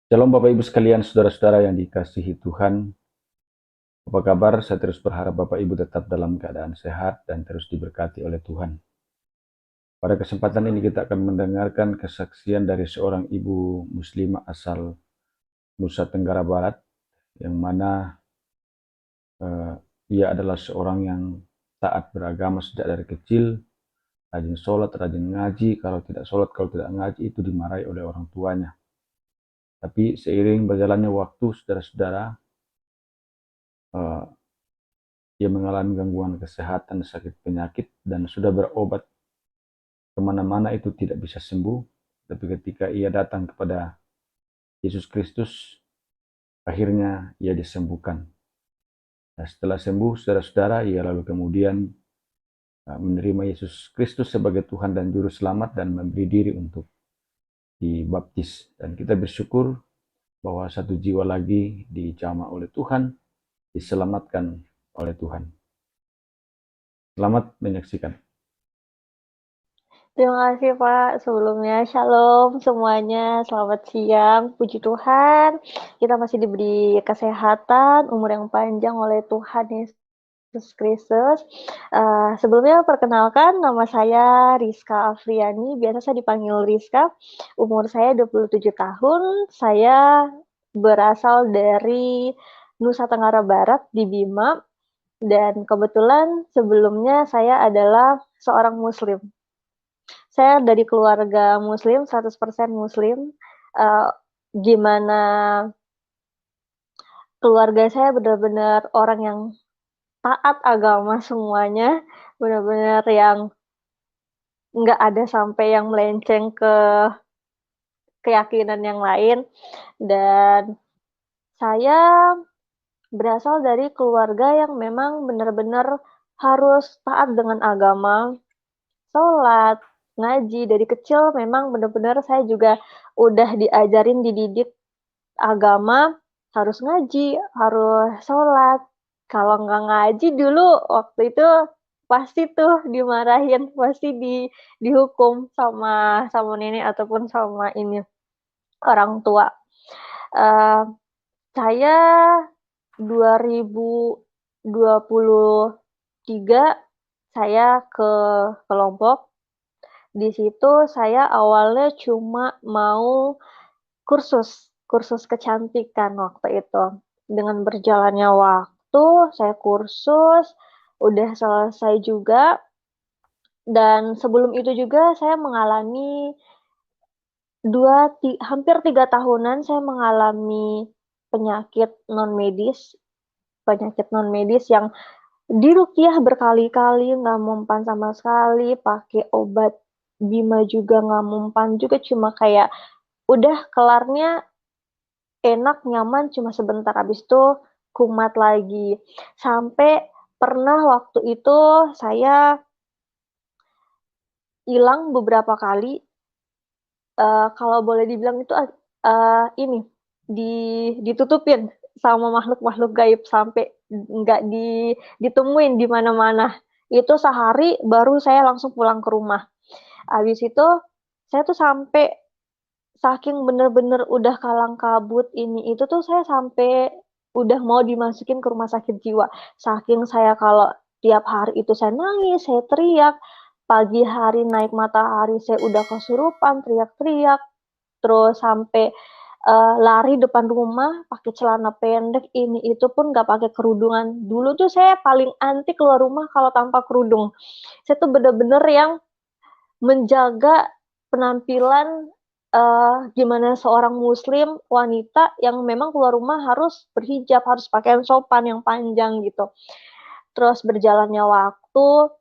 Shalom Bapak Ibu sekalian, saudara-saudara yang dikasihi Tuhan. Apa kabar? Saya terus berharap Bapak Ibu tetap dalam keadaan sehat dan terus diberkati oleh Tuhan. Pada kesempatan ini kita akan mendengarkan kesaksian dari seorang ibu muslimah asal Nusa Tenggara Barat, yang mana ia adalah seorang yang taat beragama sejak dari kecil, rajin sholat, rajin ngaji. Kalau tidak sholat, kalau tidak ngaji, itu dimarahi oleh orang tuanya. Tapi seiring berjalannya waktu, saudara-saudara, eh, ia mengalami gangguan kesehatan, sakit penyakit, dan sudah berobat kemana-mana itu tidak bisa sembuh. Tapi ketika ia datang kepada Yesus Kristus, akhirnya ia disembuhkan. Nah, setelah sembuh, saudara-saudara, ia lalu kemudian menerima Yesus Kristus sebagai Tuhan dan Juru Selamat dan memberi diri untuk dibaptis. Dan kita bersyukur bahwa satu jiwa lagi dijamah oleh Tuhan, diselamatkan oleh Tuhan. Selamat menyaksikan. Terima kasih Pak. Sebelumnya Shalom semuanya. Selamat siang. Puji Tuhan. Kita masih diberi kesehatan, umur yang panjang oleh Tuhan Yesus Kristus. Sebelumnya perkenalkan, nama saya Rizka Afriani. Biasa saya dipanggil Rizka. Umur saya 27 tahun. Saya berasal dari Nusa Tenggara Barat di Bima. Dan kebetulan sebelumnya saya adalah seorang Muslim. Saya dari keluarga muslim, 100% muslim, gimana keluarga saya benar-benar orang yang taat agama semuanya, benar-benar yang nggak ada sampai yang melenceng ke keyakinan yang lain. Dan saya berasal dari keluarga yang memang benar-benar harus taat dengan agama, sholat, ngaji. Dari kecil memang benar-benar saya juga udah diajarin, dididik agama, harus ngaji, harus sholat. Kalau nggak ngaji dulu waktu itu pasti tuh dimarahin, pasti dihukum sama sama nenek ataupun sama ini orang tua. Uh, saya 2023 saya ke Lombok. Di situ saya awalnya cuma mau kursus kecantikan waktu itu. Dengan berjalannya waktu, saya kursus, udah selesai juga, dan sebelum itu juga saya mengalami hampir 3 tahunan saya mengalami penyakit non-medis yang diruqyah berkali-kali, nggak mempan sama sekali, pakai obat Bima juga nggak mempan juga, cuma kayak udah kelarnya enak, nyaman, cuma sebentar, habis itu kumat lagi. Sampai pernah waktu itu saya hilang beberapa kali, kalau boleh dibilang itu ini ditutupin sama makhluk-makhluk gaib sampai nggak ditemuin di mana-mana. Itu sehari baru saya langsung pulang ke rumah. Habis itu saya tuh sampai saking bener-bener udah kalang kabut ini itu tuh saya sampai udah mau dimasukin ke rumah sakit jiwa. Saking saya kalau tiap hari itu saya nangis, saya teriak. Pagi hari naik matahari saya udah kesurupan, teriak-teriak. Terus sampai lari depan rumah pakai celana pendek, ini itu pun nggak pakai kerudungan. Dulu tuh saya paling anti keluar rumah kalau tanpa kerudung. Saya tuh bener-bener yang menjaga penampilan, gimana seorang muslim wanita yang memang keluar rumah harus berhijab, harus pakaian sopan yang panjang gitu. Terus berjalannya waktu,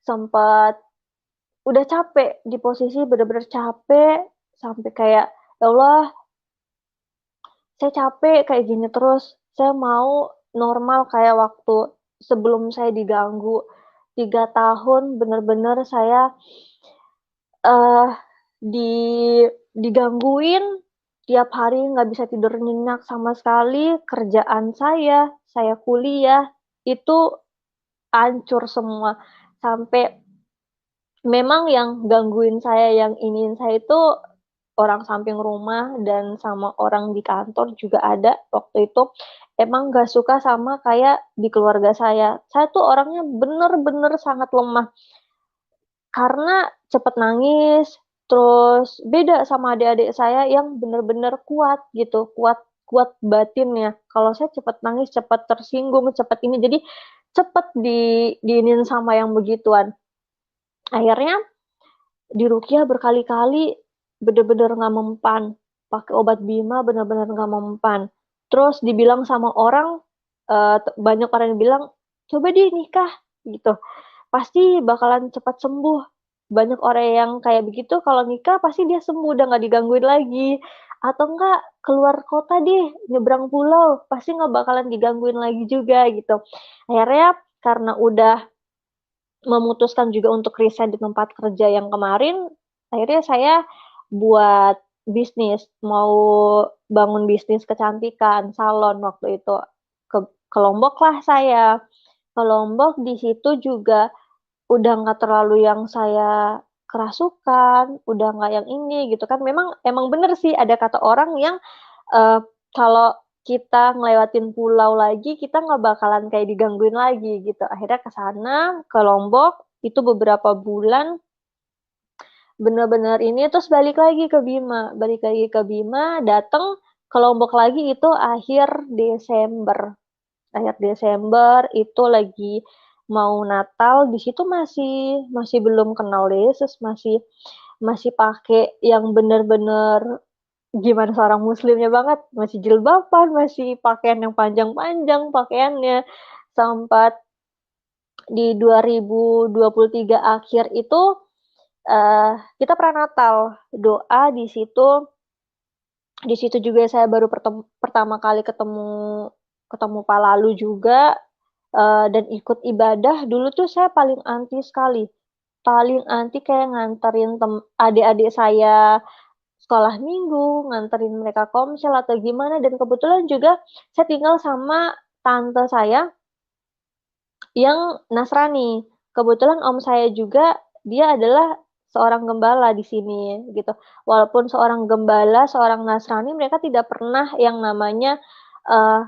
sempat udah capek, di posisi bener-bener capek, sampai kayak, "Ya Allah, saya capek kayak gini terus, saya mau normal kayak waktu sebelum saya diganggu." 3 tahun bener-bener saya uh, di digangguin tiap hari, nggak bisa tidur nyenyak sama sekali. Kerjaan saya kuliah itu hancur semua. Sampai memang yang gangguin saya, yang iniin saya itu orang samping rumah dan sama orang di kantor juga ada waktu itu. Emang nggak suka sama kayak di keluarga saya. Saya tuh orangnya bener-bener sangat lemah karena cepet nangis, terus beda sama adik-adik saya yang bener-bener kuat gitu, kuat kuat batinnya. Kalau saya cepet nangis, cepet tersinggung, cepet ini, jadi cepet diinin sama yang begituan. Akhirnya diruqyah berkali-kali, bener-bener nggak mempan. Pakai obat Bima bener-bener nggak mempan. Terus dibilang sama orang, banyak orang yang bilang, coba deh nikah gitu, pasti bakalan cepat sembuh. Banyak orang yang kayak begitu, kalau nikah pasti dia sembuh, udah nggak digangguin lagi. Atau enggak, keluar kota deh, nyebrang pulau, pasti nggak bakalan digangguin lagi juga gitu. Akhirnya karena udah memutuskan juga untuk resign di tempat kerja yang kemarin, akhirnya saya buat bisnis, mau bangun bisnis kecantikan, salon waktu itu. Ke Lombok lah saya. Ke Lombok, di situ juga udah nggak terlalu yang saya kerasukan, udah nggak yang ini gitu kan. Memang emang bener sih ada kata orang yang kalau kita ngelewatin pulau lagi, kita nggak bakalan kayak digangguin lagi gitu. Akhirnya ke sana, ke Lombok, itu beberapa bulan bener-bener ini, terus balik lagi ke Bima, datang ke Lombok lagi itu akhir Desember. Akhir Desember itu lagi mau Natal, di situ masih masih belum kenal Yesus, masih masih pakai yang bener-bener gimana seorang muslimnya banget, masih jilbaban, masih pakaian yang panjang-panjang pakaiannya. Sempat di 2023 akhir itu kita pranatal, doa di situ juga saya baru pertama kali ketemu ketemu Pak Lalu juga, dan ikut ibadah. Dulu tuh saya paling anti sekali, paling anti kayak nganterin adik-adik saya sekolah minggu, nganterin mereka komsel atau gimana, dan kebetulan juga saya tinggal sama tante saya yang Nasrani. Kebetulan om saya juga dia adalah seorang gembala di sini gitu. Walaupun seorang gembala, seorang Nasrani, mereka tidak pernah yang namanya uh,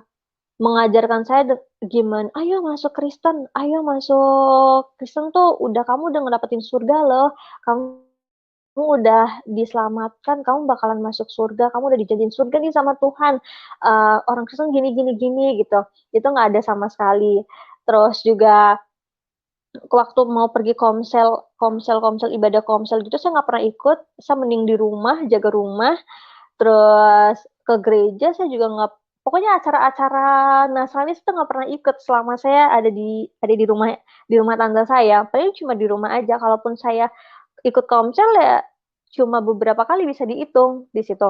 mengajarkan saya gimana, ayo masuk Kristen, ayo masuk Kristen tuh udah kamu udah ngedapetin surga loh, kamu udah diselamatkan, kamu bakalan masuk surga, kamu udah dijadiin surga nih sama Tuhan. Orang Kristen gini gini gini gitu. Itu nggak ada sama sekali. Terus juga waktu mau pergi komsel ibadah komsel gitu saya nggak pernah ikut, saya mending di rumah jaga rumah. Terus ke gereja saya juga nggak, pokoknya acara-acara Nasrani itu nggak pernah ikut selama saya ada di rumah tante saya, paling cuma di rumah aja. Kalaupun saya ikut komsel ya cuma beberapa kali bisa dihitung di situ.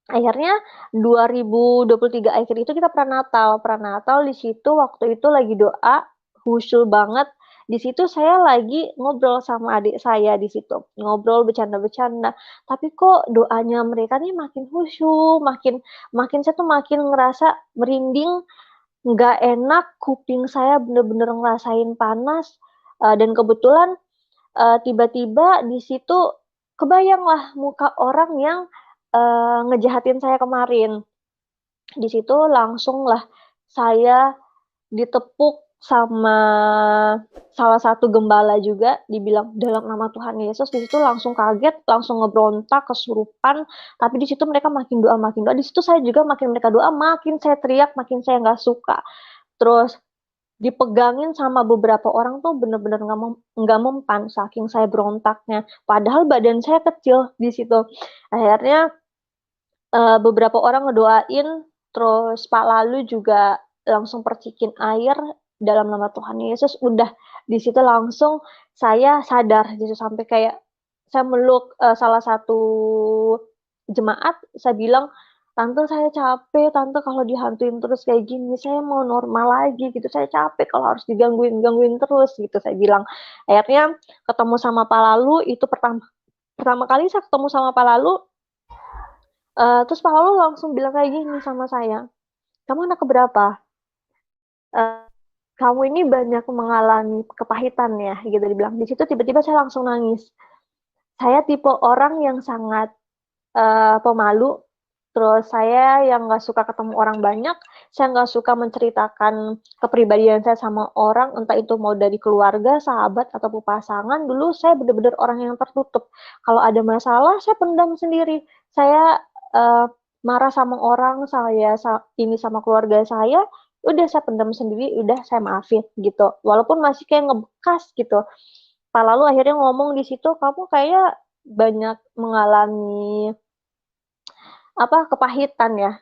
Akhirnya 2023 akhir itu kita pranatal. Pranatal di situ waktu itu lagi doa, khusyuk banget. Di situ saya lagi ngobrol sama adik saya di situ. Ngobrol bercanda-bercanda. Tapi kok doanya mereka nih makin khusyuk, makin makin saya tuh makin ngerasa merinding, nggak enak, kuping saya bener-bener ngerasain panas. Dan kebetulan tiba-tiba di situ kebayanglah muka orang yang ngejahatin saya kemarin. Di situ langsung lah saya ditepuk sama salah satu gembala juga, dibilang dalam nama Tuhan Yesus. Di situ langsung kaget, langsung ngebrontak, kesurupan. Tapi di situ mereka makin doa, makin doa. Di situ saya juga makin mereka doa, makin saya teriak, makin saya nggak suka. Terus dipegangin sama beberapa orang tuh bener-bener nggak mempan saking saya berontaknya. Padahal badan saya kecil di situ. Akhirnya beberapa orang ngedoain, terus Pak Lalu juga langsung percikin air dalam nama Tuhan Yesus. Udah di situ langsung saya sadar gitu, sampai kayak saya meluk salah satu jemaat, saya bilang, tante saya capek, tante kalau dihantuin terus kayak gini, saya mau normal lagi gitu, saya capek kalau harus digangguin terus gitu, saya bilang. Akhirnya ketemu sama Pak Lalu, itu pertama pertama kali saya ketemu sama Pak Lalu. Terus Pak Lalu langsung bilang kayak gini sama saya, kamu anak keberapa? Eh, Kamu ini banyak mengalami kepahitan ya, gitu dibilang. Di situ tiba-tiba saya langsung nangis. Saya tipe orang yang sangat pemalu. Terus saya yang nggak suka ketemu orang banyak, saya nggak suka menceritakan kepribadian saya sama orang, entah itu mau dari keluarga, sahabat, ataupun pasangan. Dulu saya benar-benar orang yang tertutup. Kalau ada masalah, saya pendam sendiri. Saya marah sama orang, ini sama keluarga saya, udah saya pendam sendiri, udah saya maafin gitu. Walaupun masih kayak ngebekas gitu. Pak lalu akhirnya ngomong di situ, kamu kayak banyak mengalami kepahitan ya.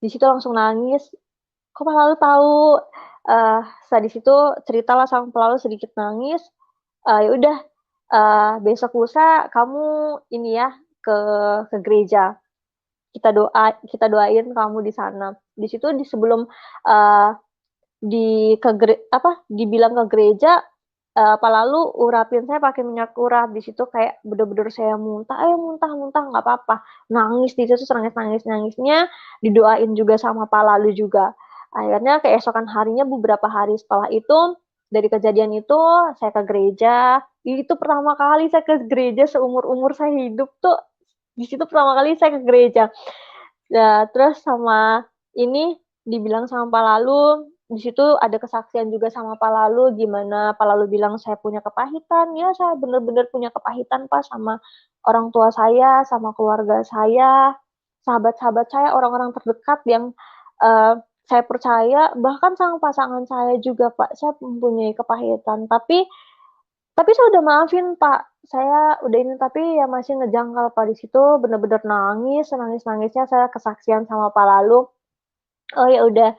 Di situ langsung nangis. Kok Pak lalu tahu? Saya di situ ceritalah sama Pak lalu sedikit nangis. Ya udah, besok lusa kamu ini ya ke gereja. Kita doain kamu di sana. Di situ sebelum uh, dibilang ke gereja, Pak lalu urapin saya pakai minyak urap. Di situ kayak bener-bener saya muntah, ayo muntah nggak apa-apa, nangis di situ, nangisnya didoain juga sama Pak lalu juga. Akhirnya keesokan harinya, beberapa hari setelah itu, dari kejadian itu saya ke gereja. Itu pertama kali saya ke gereja seumur-umur saya hidup tuh. Di situ pertama kali saya ke gereja. Ya, terus sama ini dibilang sama Pak Lalu, di situ ada kesaksian juga sama Pak Lalu, gimana Pak Lalu bilang saya punya kepahitan. Ya, saya benar-benar punya kepahitan, Pak, sama orang tua saya, sama keluarga saya, sahabat-sahabat saya, orang-orang terdekat yang saya percaya, bahkan sama pasangan saya juga, Pak, saya mempunyai kepahitan. Tapi saya udah maafin, Pak. Saya udah ini, tapi ya masih ngejangkal, Pak. Di situ bener-bener nangis, nangis-nangisnya saya kesaksian sama Pak Lalu. Oh ya udah,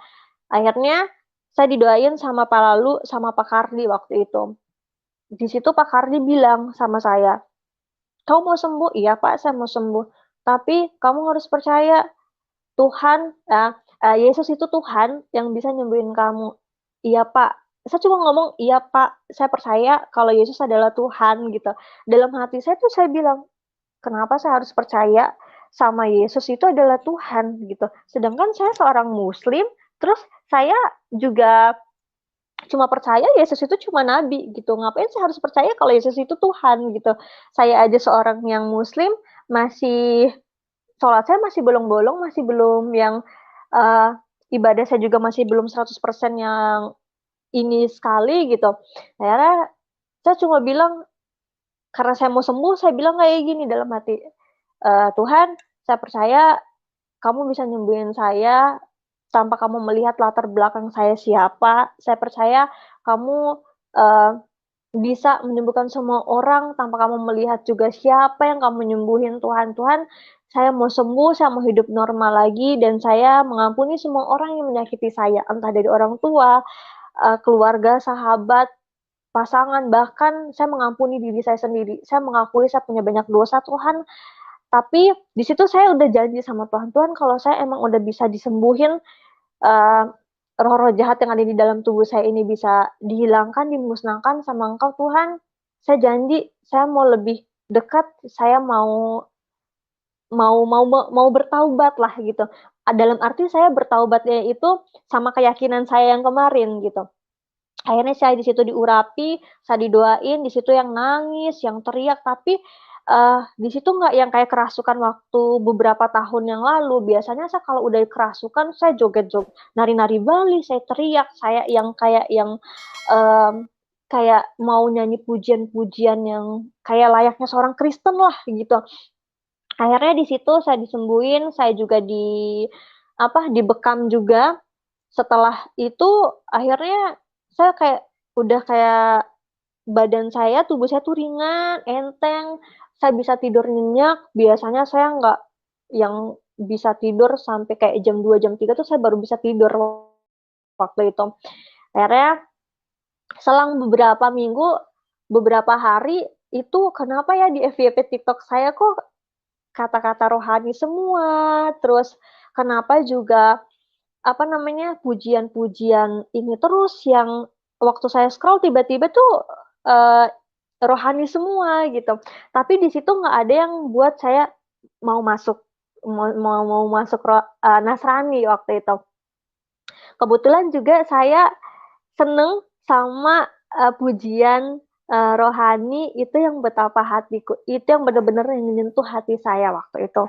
akhirnya saya didoain sama Pak Lalu sama Pak Kardi waktu itu. Di situ Pak Kardi bilang sama saya, "Kamu mau sembuh?" "Iya, Pak, saya mau sembuh. Tapi kamu harus percaya Tuhan, Yesus itu Tuhan yang bisa nyembuhin kamu." "Iya, Pak." Saya cuma ngomong, "Iya, Pak, saya percaya kalau Yesus adalah Tuhan," gitu. Dalam hati saya tuh saya bilang, kenapa saya harus percaya sama Yesus itu adalah Tuhan gitu. Sedangkan saya seorang Muslim, terus saya juga cuma percaya Yesus itu cuma nabi gitu. Ngapain saya harus percaya kalau Yesus itu Tuhan gitu. Saya aja seorang yang Muslim, masih sholat saya masih bolong-bolong, masih belum yang ibadah saya juga masih belum 100% yang ini sekali gitu. Akhirnya saya cuma bilang, karena saya mau sembuh, saya bilang kayak gini dalam hati, Tuhan, saya percaya kamu bisa nyembuhin saya tanpa kamu melihat latar belakang saya siapa. Saya percaya kamu bisa menyembuhkan semua orang tanpa kamu melihat juga siapa yang kamu nyembuhin, Tuhan. Tuhan, saya mau sembuh, saya mau hidup normal lagi, dan saya mengampuni semua orang yang menyakiti saya, entah dari orang tua, keluarga, sahabat, pasangan, bahkan saya mengampuni diri saya sendiri. Saya mengakui saya punya banyak dosa, Tuhan. Tapi di situ saya udah janji sama Tuhan, Tuhan, kalau saya emang udah bisa disembuhin, roh-roh jahat yang ada di dalam tubuh saya ini bisa dihilangkan, dimusnahkan sama Engkau, Tuhan. Saya janji, saya mau lebih dekat, saya mau mau mau mau bertaubat lah gitu. Dalam arti saya bertaubatnya itu sama keyakinan saya yang kemarin gitu. Akhirnya saya di situ diurapi, saya didoain, di situ yang nangis, yang teriak, tapi di situ nggak yang kayak kerasukan waktu beberapa tahun yang lalu. Biasanya saya kalau udah kerasukan, saya joget-joget, nari-nari Bali, saya teriak, saya yang kayak mau nyanyi pujian-pujian yang kayak layaknya seorang Kristen lah gitu. Akhirnya di situ saya disembuhin, saya juga dibekam juga. Setelah itu akhirnya saya kayak udah kayak badan saya, tubuh saya tuh ringan, enteng, saya bisa tidur nyenyak. Biasanya saya nggak yang bisa tidur sampai kayak jam 2 jam 3 tuh saya baru bisa tidur waktu itu. Akhirnya selang beberapa minggu, beberapa hari, itu kenapa ya di FYP TikTok saya kok kata-kata rohani semua, terus kenapa juga pujian-pujian ini terus yang waktu saya scroll tiba-tiba tuh rohani semua gitu. Tapi di situ nggak ada yang buat saya mau masuk mau masuk Nasrani waktu itu. Kebetulan juga saya seneng sama pujian rohani itu yang betapa hatiku, itu yang benar-benar menyentuh hati saya waktu itu.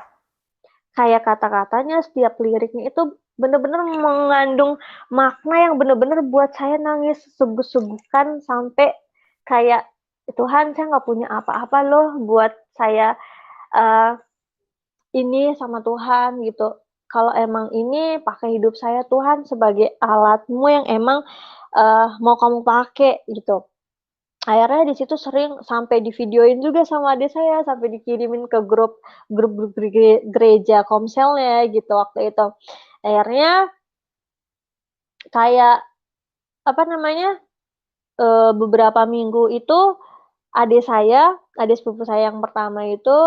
kayak kata-katanya, setiap liriknya itu bener-bener mengandung makna yang bener-bener buat saya nangis suguk-sugukan sampai kayak, Tuhan saya nggak punya apa-apa loh buat saya uh, ini sama Tuhan gitu. Kalau emang ini pakai hidup saya Tuhan sebagai alatmu yang emang mau kamu pakai gitu. Akhirnya di situ sering sampai divideoin juga sama adik saya, sampai dikirimin ke grup gereja komselnya gitu waktu itu. Akhirnya kayak apa namanya, beberapa minggu itu adik sepupu saya yang pertama itu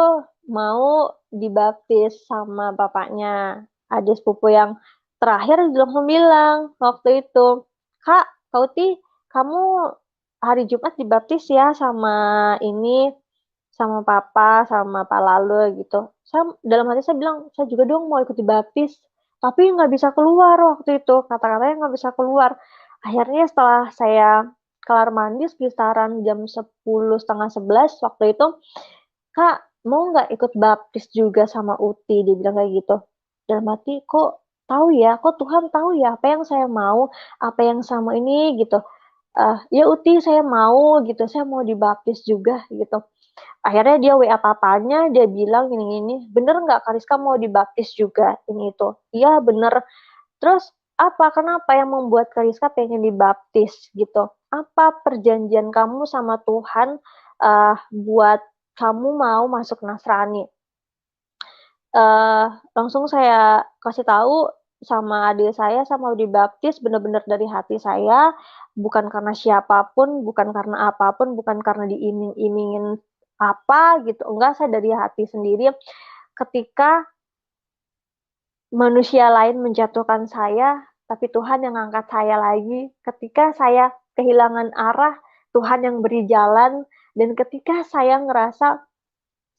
mau dibaptis sama bapaknya. Adik sepupu yang terakhir langsung bilang waktu itu, "Kak, Kak Uti, kamu hari Jumat dibaptis ya sama ini, sama papa, sama Pak Lalu," gitu. Saya dalam hati saya bilang, "Saya juga dong mau ikut dibaptis." Tapi nggak bisa keluar waktu itu, kata-katanya nggak bisa keluar. Akhirnya setelah saya kelar mandi sekitaran jam 10, setengah 11 waktu itu, "Kak, mau nggak ikut baptis juga sama Uti?" Dia bilang kayak gitu. Dalam hati, kok tahu ya, kok Tuhan tahu ya apa yang saya mau, apa yang sama ini gitu. Ya Uti saya mau gitu, saya mau dibaptis juga gitu. Akhirnya dia WA papanya, dia bilang gini-gini, "Bener nggak Kariska mau dibaptis juga?" Ini itu. "Iya bener." Terus, "Apa? Kenapa yang membuat Kariska pengen dibaptis?" Gitu. "Apa perjanjian kamu sama Tuhan buat kamu mau masuk Nasrani?" Langsung saya kasih tahu sama adik saya mau dibaptis bener-bener dari hati saya, bukan karena siapapun, bukan karena apapun, bukan karena diiming-imingin apa gitu, enggak, saya dari hati sendiri. Ketika manusia lain menjatuhkan saya, tapi Tuhan yang ngangkat saya lagi. Ketika saya kehilangan arah, Tuhan yang beri jalan. Dan ketika saya ngerasa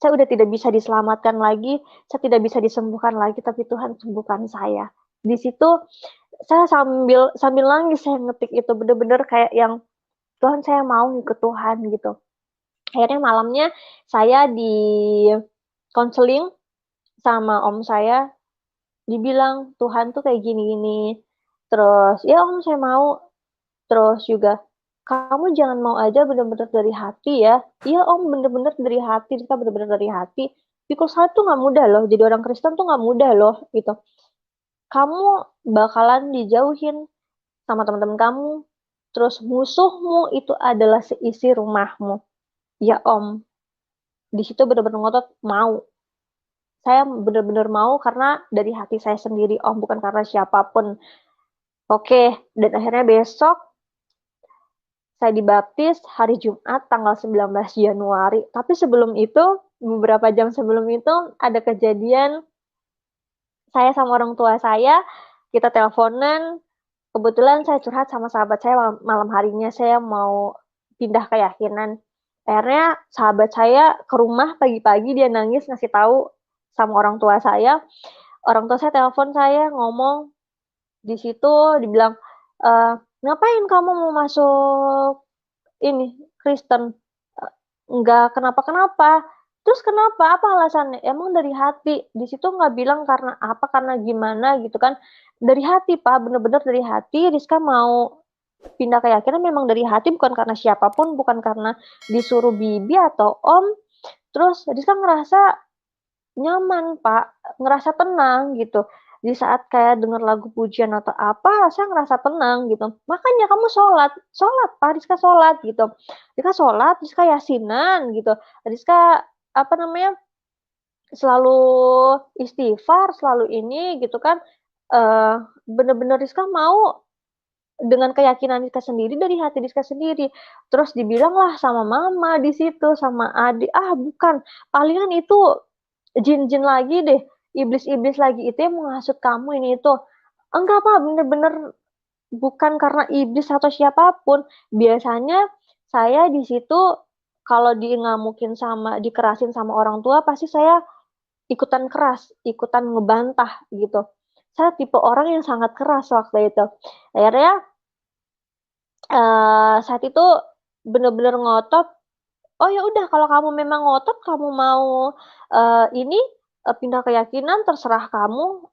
saya udah tidak bisa diselamatkan lagi, saya tidak bisa disembuhkan lagi, tapi Tuhan sembuhkan saya. Di situ saya sambil sambil nangis saya ngetik itu, bener-bener kayak yang, Tuhan saya mau ikut Tuhan gitu. Akhirnya malamnya saya di konseling sama om saya, dibilang Tuhan tuh kayak gini-gini. Terus, ya om saya mau. Terus juga, kamu jangan mau aja bener-bener dari hati ya. Iya om, bener-bener dari hati, kita bener-bener dari hati. Because saya tuh nggak mudah loh, jadi orang Kristen tuh nggak mudah loh, gitu. Kamu bakalan dijauhin sama teman-teman kamu, terus musuhmu itu adalah seisi rumahmu. Ya om, di situ bener-bener ngotot mau. Saya bener-bener mau karena dari hati saya sendiri om, bukan karena siapapun. Oke, dan akhirnya besok saya dibaptis hari Jumat tanggal 19 Januari. Tapi sebelum itu, beberapa jam sebelum itu, ada kejadian saya sama orang tua saya, kita teleponan, kebetulan saya curhat sama sahabat saya malam harinya, saya mau pindah keyakinan. Akhirnya sahabat saya ke rumah pagi-pagi, dia nangis ngasih tahu sama orang tua saya. Orang tua saya telepon saya, ngomong, di situ dibilang, "Ngapain kamu mau masuk ini Kristen?" Enggak kenapa-kenapa. Terus kenapa? Apa alasannya? Emang dari hati. Di situ nggak bilang karena apa, karena gimana gitu kan. Dari hati, Pak, bener-bener dari hati. Rizka mau pindah keyakinan memang dari hati, bukan karena siapapun, bukan karena disuruh bibi atau om. Terus Rizka ngerasa nyaman, Pak, ngerasa tenang gitu. Di saat kayak denger lagu pujian atau apa, saya ngerasa tenang gitu. Makanya kamu sholat, sholat Pak, Rizka sholat gitu. Rizka sholat, Rizka yasinan gitu. Rizka apa namanya, selalu istighfar, selalu ini gitu kan. Bener-bener Rizka mau dengan keyakinan Rizka sendiri, dari hati Rizka sendiri. Terus dibilang lah sama mama di situ, sama adik, bukan, palingan itu jin-jin lagi deh, iblis-iblis lagi itu yang menghasut kamu ini itu. Enggak Pak, bener-bener bukan karena iblis atau siapapun. Biasanya saya di situ kalau ngamukin sama dikerasin sama orang tua, pasti saya ikutan keras, ikutan ngebantah gitu. Saya tipe orang yang sangat keras waktu itu. Akhirnya saat itu bener-bener ngotot, oh ya udah kalau kamu memang ngotot, kamu mau ini pindah keyakinan terserah kamu,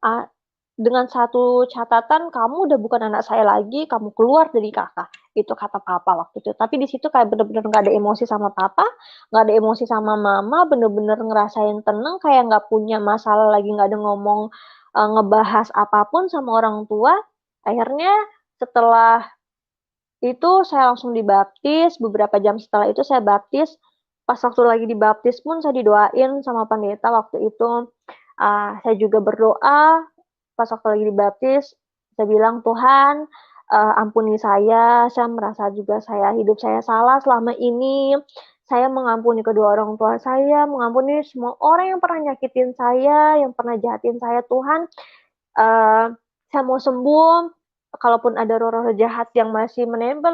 dengan satu catatan, kamu udah bukan anak saya lagi, kamu keluar dari Kakak. Itu kata papa waktu itu. Tapi di situ kayak bener-bener nggak ada emosi sama papa, nggak ada emosi sama mama, bener-bener ngerasain tenang, kayak nggak punya masalah lagi, nggak ada ngomong, ngebahas apapun sama orang tua. Akhirnya setelah itu saya langsung dibaptis, beberapa jam setelah itu saya baptis. Pas waktu lagi dibaptis pun saya didoain sama pendeta waktu itu. Saya juga berdoa pas waktu lagi dibaptis, saya bilang, Tuhan, ampuni saya merasa juga hidup saya salah selama ini. Saya mengampuni kedua orang tua saya, mengampuni semua orang yang pernah nyakitin saya, yang pernah jahatin saya, Tuhan. Saya mau sembuh. Kalaupun ada roh-roh jahat yang masih menempel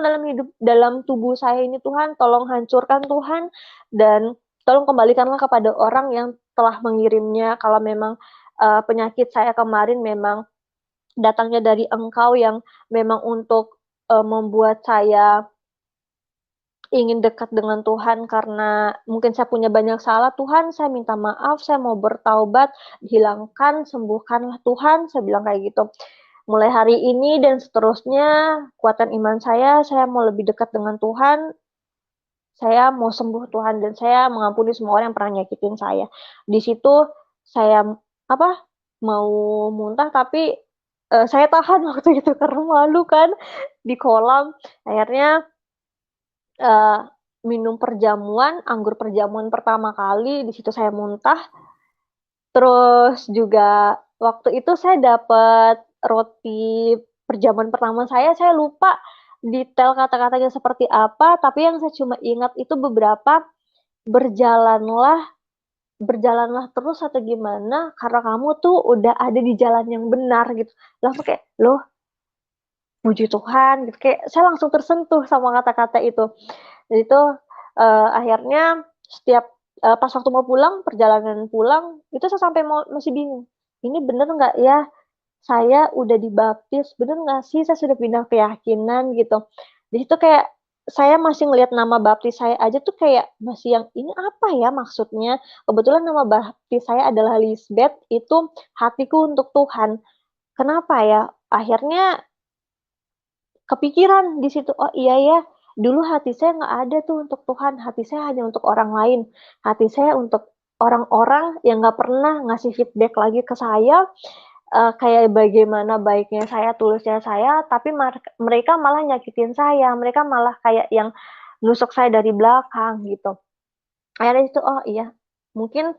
dalam tubuh saya ini, Tuhan, tolong hancurkan, Tuhan, dan tolong kembalikanlah kepada orang yang telah mengirimnya. Kalau memang penyakit saya kemarin memang datangnya dari Engkau yang memang untuk membuat saya ingin dekat dengan Tuhan karena mungkin saya punya banyak salah, Tuhan, saya minta maaf, saya mau bertaubat, hilangkan, sembuhkanlah Tuhan, saya bilang kayak gitu. Mulai hari ini dan seterusnya, kuatan iman saya mau lebih dekat dengan Tuhan, saya mau sembuh Tuhan, dan saya mengampuni semua orang yang pernah nyakitin saya. Di situ saya mau muntah, tapi saya tahan waktu itu karena malu kan di kolam. Akhirnya minum anggur perjamuan pertama kali, di situ saya muntah. Terus juga waktu itu saya dapat roti perjamuan pertama saya lupa detail kata-katanya seperti apa, tapi yang saya cuma ingat itu beberapa, berjalanlah berjalanlah terus atau gimana, karena kamu tuh udah ada di jalan yang benar gitu. Langsung kayak, loh, puji Tuhan gitu, kayak saya langsung tersentuh sama kata-kata itu. Dan itu akhirnya setiap pas waktu mau pulang, perjalanan pulang, itu saya sampai masih bingung. Ini bener nggak ya? Saya udah dibaptis, bener nggak sih saya sudah pindah keyakinan gitu. Di situ kayak saya masih ngelihat nama baptis saya aja tuh kayak masih yang ini apa ya maksudnya. Kebetulan nama baptis saya adalah Lisbeth, itu hatiku untuk Tuhan. Kenapa ya? Akhirnya kepikiran di situ, oh iya ya, dulu hati saya nggak ada tuh untuk Tuhan, hati saya hanya untuk orang lain, hati saya untuk orang-orang yang nggak pernah ngasih feedback lagi ke saya, kayak bagaimana baiknya saya, tulusnya saya, tapi mereka malah nyakitin saya, mereka malah kayak yang nusuk saya dari belakang gitu. Akhirnya itu, oh iya, mungkin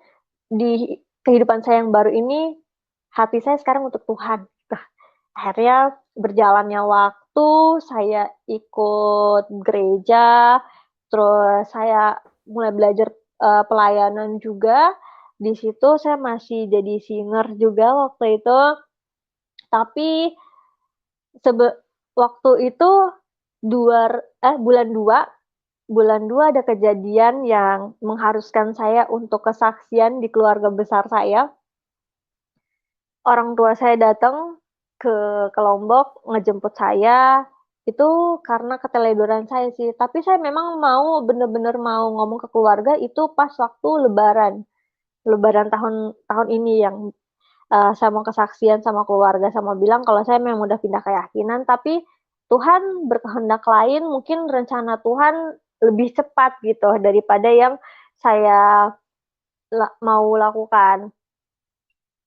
di kehidupan saya yang baru ini, hati saya sekarang untuk Tuhan. Gitu. Akhirnya berjalannya waktu, saya ikut gereja, terus saya mulai belajar pelayanan juga. Di situ saya masih jadi singer juga waktu itu. Tapi waktu itu bulan 2 ada kejadian yang mengharuskan saya untuk kesaksian di keluarga besar saya. Orang tua saya datang ke Lombok ngejemput saya, itu karena keteledoran saya sih. Tapi saya memang bener-bener mau ngomong ke keluarga itu pas waktu Lebaran tahun ini yang saya mau kesaksian sama keluarga, sama bilang kalau saya memang udah pindah keyakinan, tapi Tuhan berkehendak lain, mungkin rencana Tuhan lebih cepat gitu daripada yang saya mau lakukan.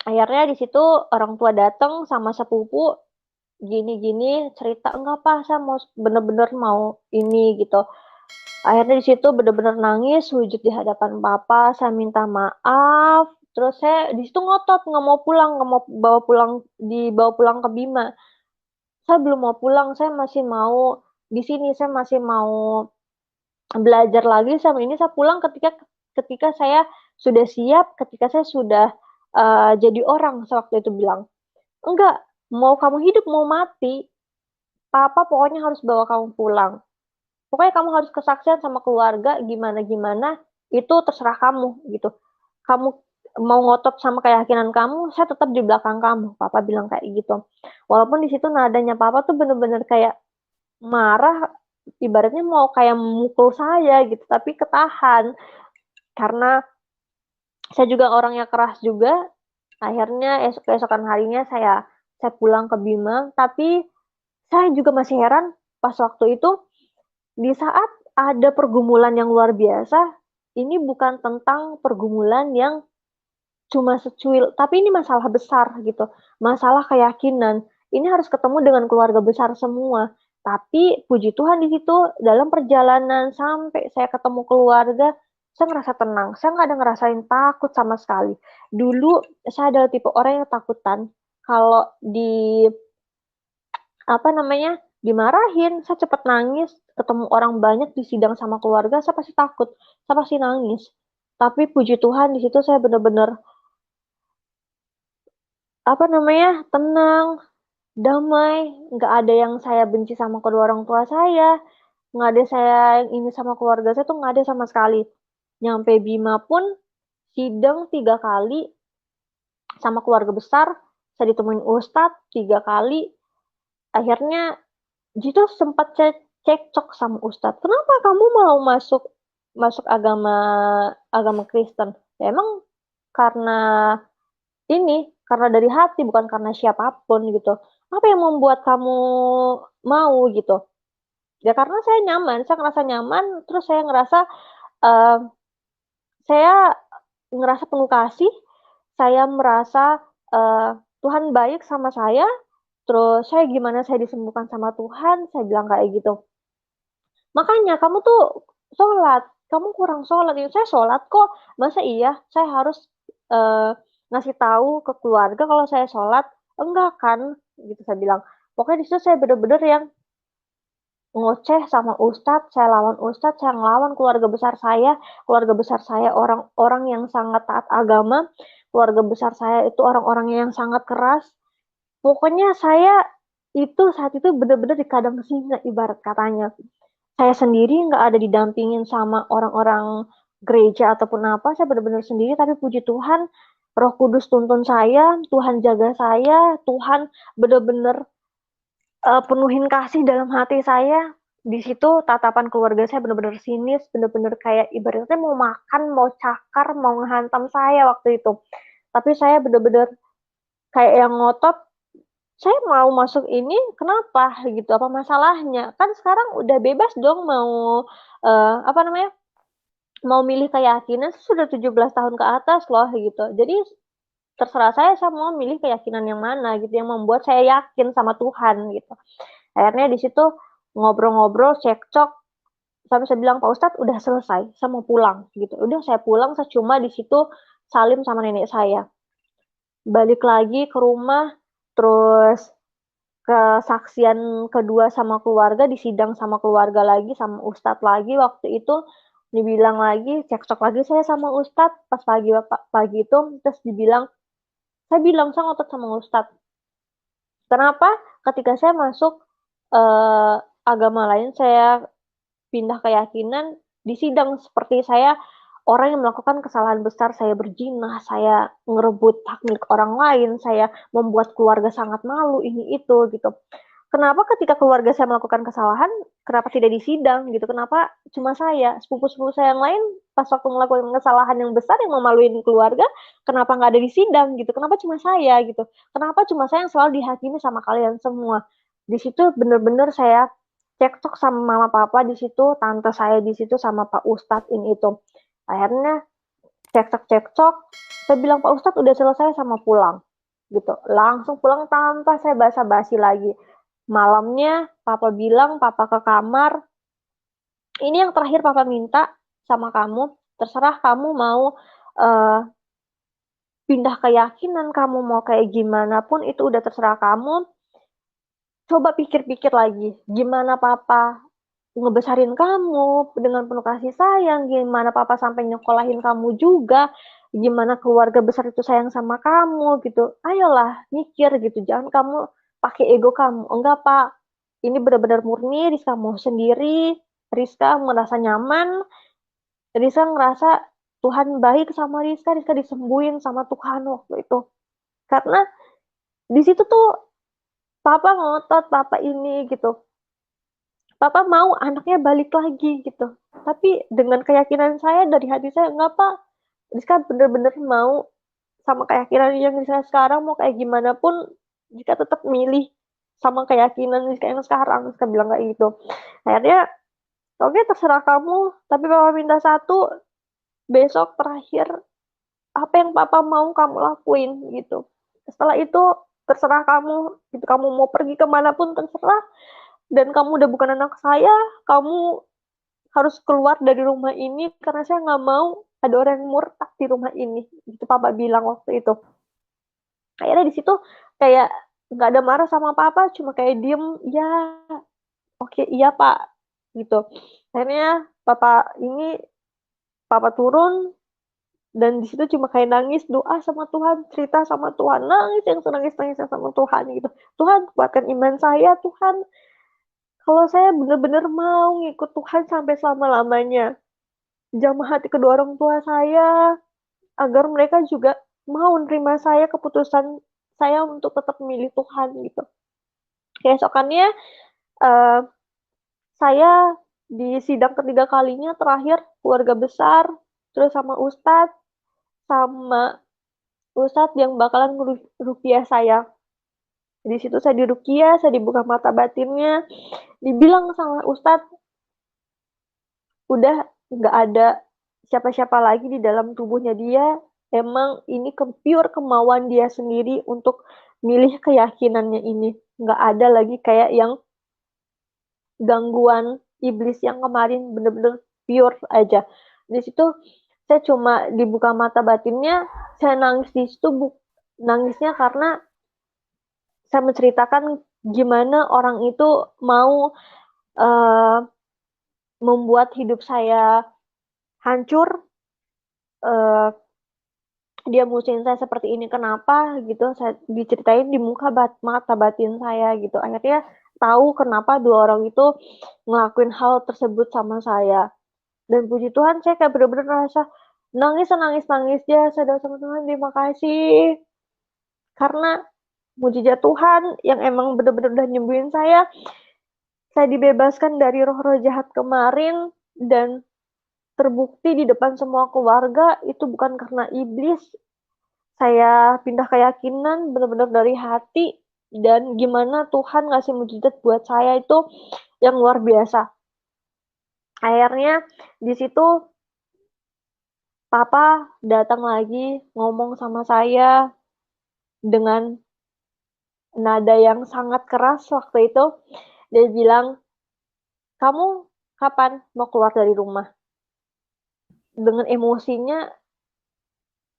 Akhirnya di situ orang tua datang sama sepupu, gini-gini cerita, enggak Pak, saya bener-bener mau ini gitu. Akhirnya di situ bener-bener nangis, sujud di hadapan papa, saya minta maaf. Terus saya di situ ngotot nggak mau pulang, nggak mau dibawa pulang ke Bima. Saya belum mau pulang, saya masih mau di sini, saya masih mau belajar lagi sama ini. Saya pulang ketika saya sudah siap, ketika saya sudah jadi orang. Sewaktu itu bilang, enggak, mau kamu hidup mau mati, papa pokoknya harus bawa kamu pulang. Pokoknya kamu harus kesaksian sama keluarga, gimana-gimana, itu terserah kamu, gitu. Kamu mau ngotot sama keyakinan kamu, saya tetap di belakang kamu, papa bilang kayak gitu. Walaupun di situ nadanya papa tuh bener-bener kayak marah, ibaratnya mau kayak memukul saya gitu, tapi ketahan. Karena Saya juga orangnya keras juga. Akhirnya keesokan harinya saya pulang ke Bima, tapi saya juga masih heran pas waktu itu di saat ada pergumulan yang luar biasa, ini bukan tentang pergumulan yang cuma secuil, tapi ini masalah besar gitu, masalah keyakinan. Ini harus ketemu dengan keluarga besar semua. Tapi puji Tuhan di situ dalam perjalanan sampai saya ketemu keluarga, saya ngerasa tenang. Saya nggak ada ngerasain takut sama sekali. Dulu saya adalah tipe orang yang takutan. Kalau apa namanya, dimarahin, saya cepet nangis, ketemu orang banyak di sidang sama keluarga, saya pasti takut, saya pasti nangis. Tapi puji Tuhan di situ saya benar-benar apa namanya, tenang, damai, nggak ada yang saya benci sama kedua orang tua saya, nggak ada saya yang ini sama keluarga saya tuh nggak ada sama sekali. Nyampe Bima pun sidang 3 kali sama keluarga besar, saya ditemuin Ustadz 3 kali, akhirnya itu sempat cekcok sama Ustadz. Kenapa kamu mau masuk masuk agama agama Kristen? Ya, emang karena karena dari hati bukan karena siapapun gitu. Apa yang membuat kamu mau gitu? Ya karena saya nyaman, saya ngerasa nyaman, terus eh, saya ngerasa penuh kasih, saya merasa eh, Tuhan baik sama saya, terus saya gimana saya disembuhkan sama Tuhan, saya bilang kayak gitu. Makanya kamu tuh sholat, kamu kurang sholat. Ya, saya sholat kok. Masa iya saya harus eh, ngasih tahu ke keluarga kalau saya sholat? Enggak kan? Gitu saya bilang. Pokoknya di situ saya bener-bener yang ngoceh sama Ustadz, saya ngelawan keluarga besar saya orang-orang yang sangat taat agama, keluarga besar saya itu orang-orang yang sangat keras. Pokoknya saya itu saat itu bener-bener di kadang singa ibarat katanya. Saya sendiri nggak ada didampingin sama orang-orang gereja ataupun apa, saya benar-benar sendiri, tapi puji Tuhan, Roh Kudus tuntun saya, Tuhan jaga saya, Tuhan benar-benar penuhin kasih dalam hati saya. Di situ tatapan keluarga saya benar-benar sinis, benar-benar kayak ibaratnya mau makan, mau cakar, mau ngehantam saya waktu itu. Tapi saya benar-benar kayak yang ngotot, saya mau masuk ini, kenapa gitu? Apa masalahnya? Kan sekarang udah bebas dong mau apa namanya? Mau milih keyakinan sudah 17 tahun ke atas loh gitu. Jadi terserah saya mau milih keyakinan yang mana gitu yang membuat saya yakin sama Tuhan gitu. Akhirnya di situ ngobrol-ngobrol, cekcok, sampai saya bilang Pak Ustadz udah selesai, saya mau pulang gitu. Udah saya pulang, saya cuma di situ salim sama nenek saya. Balik lagi ke rumah, terus kesaksian kedua sama keluarga, disidang sama keluarga lagi, sama Ustadz lagi waktu itu, dibilang lagi, cekcok lagi saya sama Ustadz, pas pagi itu, terus saya bilang, saya ngotot sama Ustadz, kenapa ketika saya masuk eh, agama lain, saya pindah keyakinan, disidang seperti saya orang yang melakukan kesalahan besar, saya berzina, saya ngerebut hak milik orang lain, saya membuat keluarga sangat malu, ini itu gitu. Kenapa ketika keluarga saya melakukan kesalahan, kenapa tidak disidang gitu? Kenapa cuma saya, sepupu-sepupu saya yang lain pas waktu melakukan kesalahan yang besar yang memaluin keluarga, kenapa nggak ada disidang gitu? Kenapa cuma saya gitu? Kenapa cuma saya yang selalu dihakimi sama kalian semua? Di situ bener-bener saya cekcok sama mama papa di situ, tante saya di situ sama Pak Ustadz ini itu. Akhirnya cekcok-cekcok, saya bilang Pak Ustadz udah selesai sama pulang gitu. Langsung pulang tanpa saya basa-basi lagi. Malamnya papa bilang, papa ke kamar, ini yang terakhir papa minta sama kamu, terserah kamu mau uh, pindah keyakinan, kamu mau kayak gimana pun itu udah terserah kamu. Coba pikir-pikir lagi, gimana papa ngebesarin kamu dengan penuh kasih sayang, gimana papa sampai nyekolahin kamu juga, gimana keluarga besar itu sayang sama kamu gitu. Ayolah, mikir gitu, jangan kamu pakai ego kamu. Enggak, Pak. Ini benar-benar murni, Rizka mau sendiri, Rizka merasa nyaman, Rizka ngerasa Tuhan baik sama Rizka, Rizka disembuhin sama Tuhan waktu itu. Karena di situ tuh papa ngotot, papa ini gitu. Papa mau anaknya balik lagi gitu. Tapi dengan keyakinan saya dari hati saya, enggak Pak, Rizka bener-bener mau sama keyakinan yang Rizka sekarang, mau kayak gimana pun Rizka tetap milih sama keyakinan Rizka yang sekarang. Rizka bilang kayak gitu. Akhirnya oke terserah kamu, tapi papa minta satu, besok terakhir apa yang papa mau kamu lakuin gitu. Setelah itu terserah kamu, gitu. Kamu mau pergi kemanapun terserah, dan kamu udah bukan anak saya, kamu harus keluar dari rumah ini karena saya nggak mau ada orang yang murtad di rumah ini. Gitu papa bilang waktu itu. Akhirnya di situ kayak nggak ada marah sama papa, cuma kayak diem, ya oke iya pak, gitu. Akhirnya papa turun, dan di situ cuma kayak nangis, doa sama Tuhan, cerita sama Tuhan, nangis yang senangis nangis sama Tuhan gitu. Tuhan kuatkan iman saya, Tuhan, kalau saya benar-benar mau ngikut Tuhan sampai selama-lamanya, jamah hati kedua orang tua saya agar mereka juga mau nerima saya, keputusan saya untuk tetap memilih Tuhan gitu. Keesokannya eh, saya di sidang ketiga kalinya terakhir keluarga besar, terus sama Ustadz yang bakalan ngerukiah saya. Di situ saya dirukiah, saya dibuka mata batinnya, dibilang sama Ustadz, udah nggak ada siapa-siapa lagi di dalam tubuhnya dia, emang ini pure kemauan dia sendiri untuk milih keyakinannya ini. Nggak ada lagi kayak yang gangguan iblis yang kemarin, bener-bener pure aja. Di situ saya cuma dibuka mata batinnya, saya nangis di situ, nangisnya karena saya menceritakan gimana orang itu mau uh, membuat hidup saya hancur. uh, Dia musuhin saya seperti ini, kenapa gitu, saya diceritain di mata batin saya gitu. Akhirnya tahu kenapa dua orang itu ngelakuin hal tersebut sama saya. Dan puji Tuhan saya kayak bener-bener ngerasa nangis dia, saya doa sama Tuhan, terima kasih karena mujizat Tuhan yang emang bener-bener udah nyembuhin saya dibebaskan dari roh-roh jahat kemarin, dan terbukti di depan semua keluarga itu bukan karena iblis. Saya pindah keyakinan benar-benar dari hati, dan gimana Tuhan ngasih mujizat buat saya itu yang luar biasa. Akhirnya di situ Papa datang lagi ngomong sama saya dengan nada yang sangat keras waktu itu. Dia bilang, kamu kapan mau keluar dari rumah? Dengan emosinya,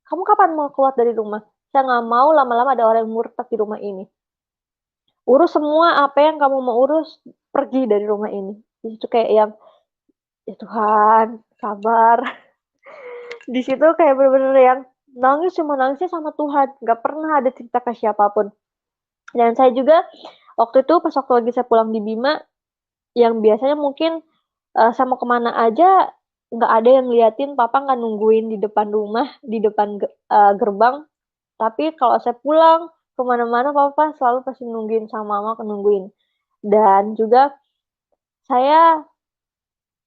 kamu kapan mau keluar dari rumah? Saya nggak mau lama-lama ada orang yang murtad di rumah ini. Urus semua apa yang kamu mau urus, pergi dari rumah ini. Itu kayak yang, ya Tuhan, sabar. Di situ kayak bener-bener yang nangis, cuma nangisnya sama Tuhan. Nggak pernah ada cerita ke siapapun. Dan saya juga, waktu itu pas waktu lagi saya pulang di Bima, yang biasanya mungkin saya mau kemana aja, nggak ada yang liatin, papa nggak nungguin di depan rumah, di depan gerbang. Tapi kalau saya pulang kemana-mana, papa selalu pasti nungguin, sama mama nungguin. Dan juga saya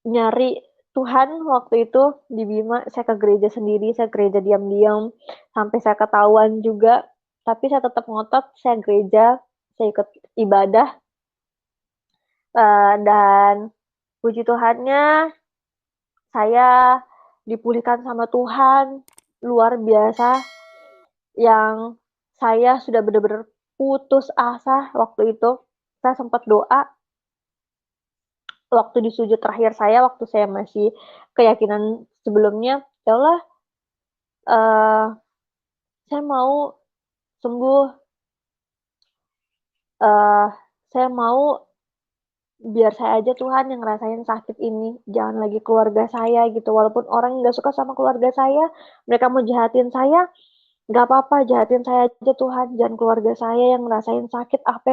nyari Tuhan waktu itu di Bima, saya ke gereja sendiri, saya gereja diam-diam, sampai saya ketahuan juga. Tapi saya tetap ngotot, saya gereja, saya ikut ibadah, dan puji Tuhannya, saya dipulihkan sama Tuhan, luar biasa, yang saya sudah benar-benar putus asa waktu itu. Saya sempat doa, waktu di sujud terakhir saya, waktu saya masih keyakinan sebelumnya, ya Allah, saya mau sembuh, uh, saya mau biar saya aja Tuhan yang ngerasain sakit ini, jangan lagi keluarga saya gitu. Walaupun orang nggak suka sama keluarga saya, mereka mau jahatin saya, nggak apa-apa, jahatin saya aja Tuhan, jangan keluarga saya yang ngerasain sakit apa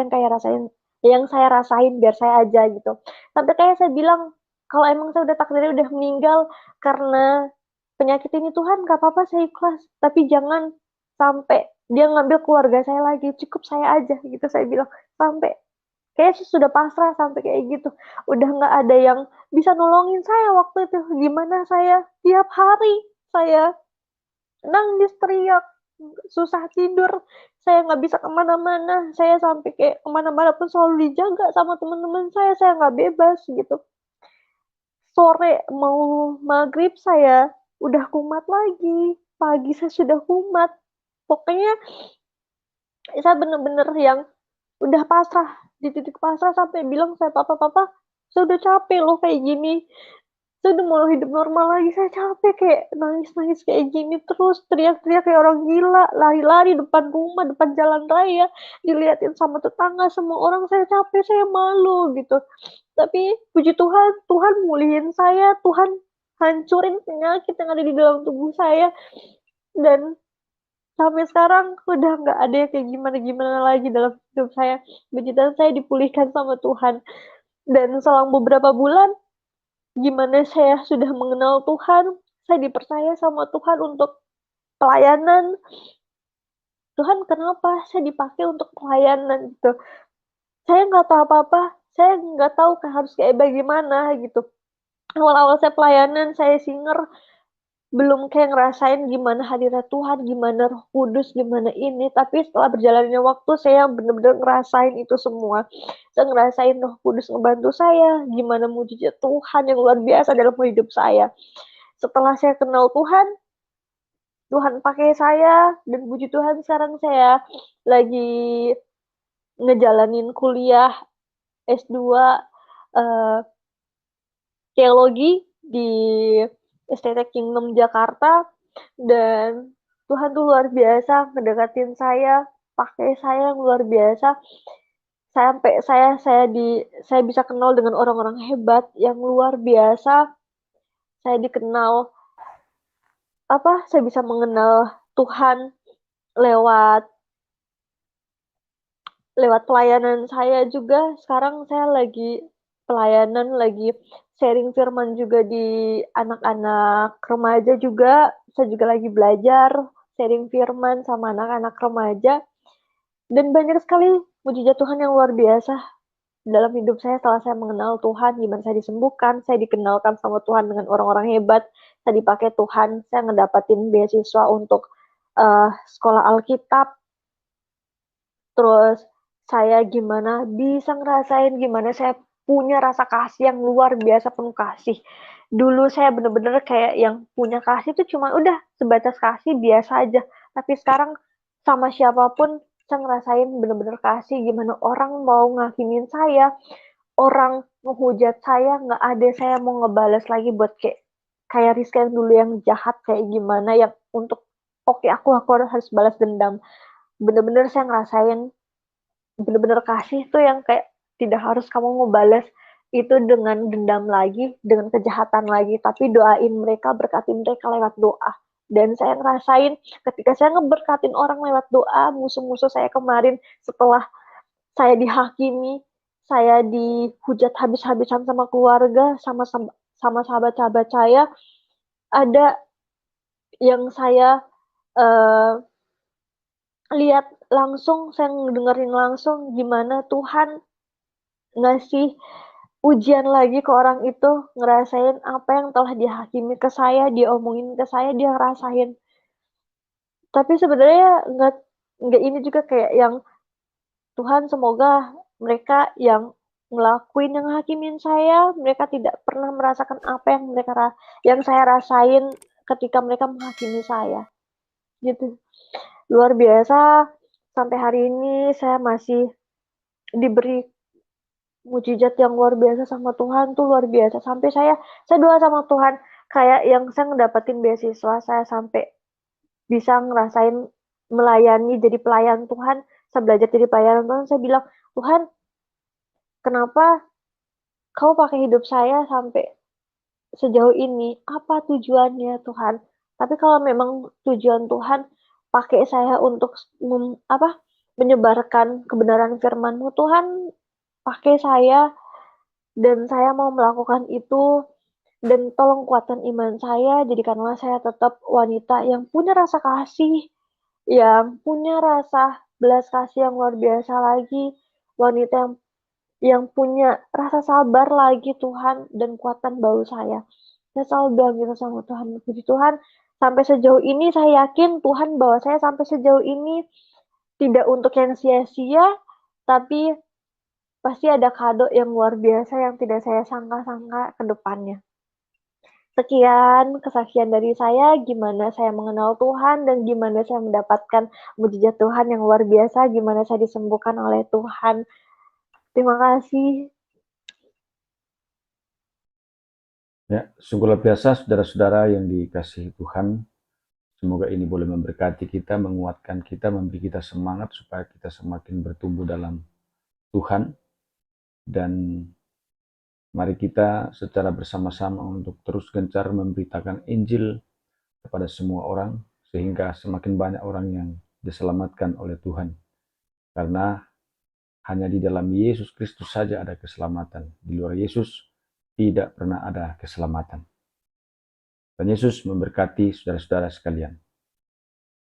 yang saya rasain, biar saya aja gitu. Sampai kayak saya bilang, kalau emang saya udah takdirnya udah meninggal karena penyakit ini, Tuhan nggak apa-apa, saya ikhlas, tapi jangan sampai dia ngambil keluarga saya lagi, cukup saya aja gitu, saya bilang. Sampai kayak sudah pasrah sampai kayak gitu, udah nggak ada yang bisa nolongin saya waktu itu. Gimana saya tiap hari saya nangis teriak, susah tidur, saya nggak bisa kemana-mana, saya sampai kayak kemana-mana pun selalu dijaga sama teman-teman saya nggak bebas gitu. Sore mau maghrib saya udah kumat lagi, pagi saya sudah kumat, pokoknya saya bener-bener yang udah pasrah, di titik pasrah sampai bilang saya, papa, saya udah capek loh kayak gini, saya udah mau hidup normal lagi, saya capek kayak nangis-nangis kayak gini terus, teriak-teriak kayak orang gila, lari-lari depan rumah, depan jalan raya, diliatin sama tetangga, semua orang, saya capek, saya malu gitu. Tapi puji Tuhan, Tuhan mulihin saya, Tuhan hancurin penyakit yang ada di dalam tubuh saya, dan sampai sekarang udah nggak ada yang kayak gimana-gimana lagi dalam hidup saya. Puji Tuhan, saya dipulihkan sama Tuhan. Dan selang beberapa bulan, gimana saya sudah mengenal Tuhan, saya dipercaya sama Tuhan untuk pelayanan. Tuhan, kenapa saya dipakai untuk pelayanan gitu? Saya nggak tahu apa-apa, saya nggak tahu harus kayak bagaimana gitu. Awal-awal saya pelayanan, saya singer, belum kayak ngerasain gimana hadirat Tuhan, gimana Roh Kudus, gimana ini. Tapi setelah berjalannya waktu, saya benar-benar ngerasain itu semua. Saya ngerasain Roh Kudus ngebantu saya, gimana mujizat Tuhan yang luar biasa dalam hidup saya. Setelah saya kenal Tuhan, Tuhan pakai saya, dan puji Tuhan sekarang saya lagi ngejalanin kuliah S2 eh, teologi di STT Kingdom Jakarta, dan Tuhan tuh luar biasa ngedekatin saya, pakai saya yang luar biasa sampai saya bisa kenal dengan orang-orang hebat yang luar biasa. Saya dikenal saya bisa mengenal Tuhan lewat lewat pelayanan saya juga. Sekarang saya lagi pelayanan, lagi sharing firman juga di anak-anak remaja juga. Saya juga lagi belajar sharing firman sama anak-anak remaja. Dan banyak sekali mujizat Tuhan yang luar biasa dalam hidup saya setelah saya mengenal Tuhan, gimana saya disembuhkan, saya dikenalkan sama Tuhan dengan orang-orang hebat, saya dipakai Tuhan, saya ngedapatin beasiswa untuk sekolah Alkitab, terus saya gimana bisa ngerasain gimana saya punya rasa kasih yang luar biasa, penuh kasih. Dulu saya bener-bener kayak yang punya kasih itu cuma udah sebatas kasih biasa aja. Tapi sekarang sama siapapun saya ngerasain bener-bener kasih, gimana orang mau ngakimin saya, orang menghujat saya, nggak ada saya mau ngebales lagi buat kayak Rizka yang dulu yang jahat kayak gimana, yang untuk oke, aku harus balas dendam. Bener-bener saya ngerasain bener-bener kasih tuh yang kayak tidak harus kamu ngebales itu dengan dendam lagi, dengan kejahatan lagi, tapi doain mereka, berkatin mereka lewat doa. Dan saya ngerasain ketika saya ngeberkatin orang lewat doa, musuh-musuh saya kemarin setelah saya dihakimi, saya dihujat habis-habisan sama keluarga, sama sahabat-sahabat saya, ada yang saya uh, lihat langsung, saya dengerin langsung gimana Tuhan ngasih ujian lagi ke orang itu, ngerasain apa yang telah dihakimi ke saya, diomongin ke saya, dia ngerasain. Tapi sebenarnya nggak ini juga kayak yang Tuhan, semoga mereka yang ngelakuin yang hakimin saya, mereka tidak pernah merasakan apa yang yang saya rasain ketika mereka menghakimi saya. Gitu. Luar biasa, sampai hari ini saya masih diberi mujizat yang luar biasa sama Tuhan tuh, luar biasa. Sampai saya doa sama Tuhan kayak yang saya ngedapetin beasiswa, saya sampai bisa ngerasain melayani jadi pelayan Tuhan, saya belajar jadi pelayan Tuhan, saya bilang, Tuhan, kenapa kau pakai hidup saya sampai sejauh ini? Apa tujuannya Tuhan? Tapi kalau memang tujuan Tuhan pakai saya untuk menyebarkan kebenaran firman-Mu, Tuhan, pakai saya, dan saya mau melakukan itu, dan tolong kuatkan iman saya, jadikanlah saya tetap wanita yang punya rasa kasih, yang punya rasa belas kasih yang luar biasa lagi, wanita yang punya rasa sabar lagi Tuhan, dan kuatkan bau saya. Saya selalu bilang gitu sama Tuhan, puji Tuhan, sampai sejauh ini saya yakin Tuhan bawa saya sampai sejauh ini tidak untuk yang sia-sia, tapi pasti ada kado yang luar biasa yang tidak saya sangka-sangka ke depannya. Sekian kesaksian dari saya, gimana saya mengenal Tuhan dan gimana saya mendapatkan mujizat Tuhan yang luar biasa, gimana saya disembuhkan oleh Tuhan. Terima kasih. Ya, sungguh luar biasa saudara-saudara yang dikasihi Tuhan. Semoga ini boleh memberkati kita, menguatkan kita, memberi kita semangat supaya kita semakin bertumbuh dalam Tuhan. Dan mari kita secara bersama-sama untuk terus gencar memberitakan Injil kepada semua orang, sehingga semakin banyak orang yang diselamatkan oleh Tuhan. Karena hanya di dalam Yesus Kristus saja ada keselamatan. Di luar Yesus tidak pernah ada keselamatan. Dan Yesus memberkati saudara-saudara sekalian.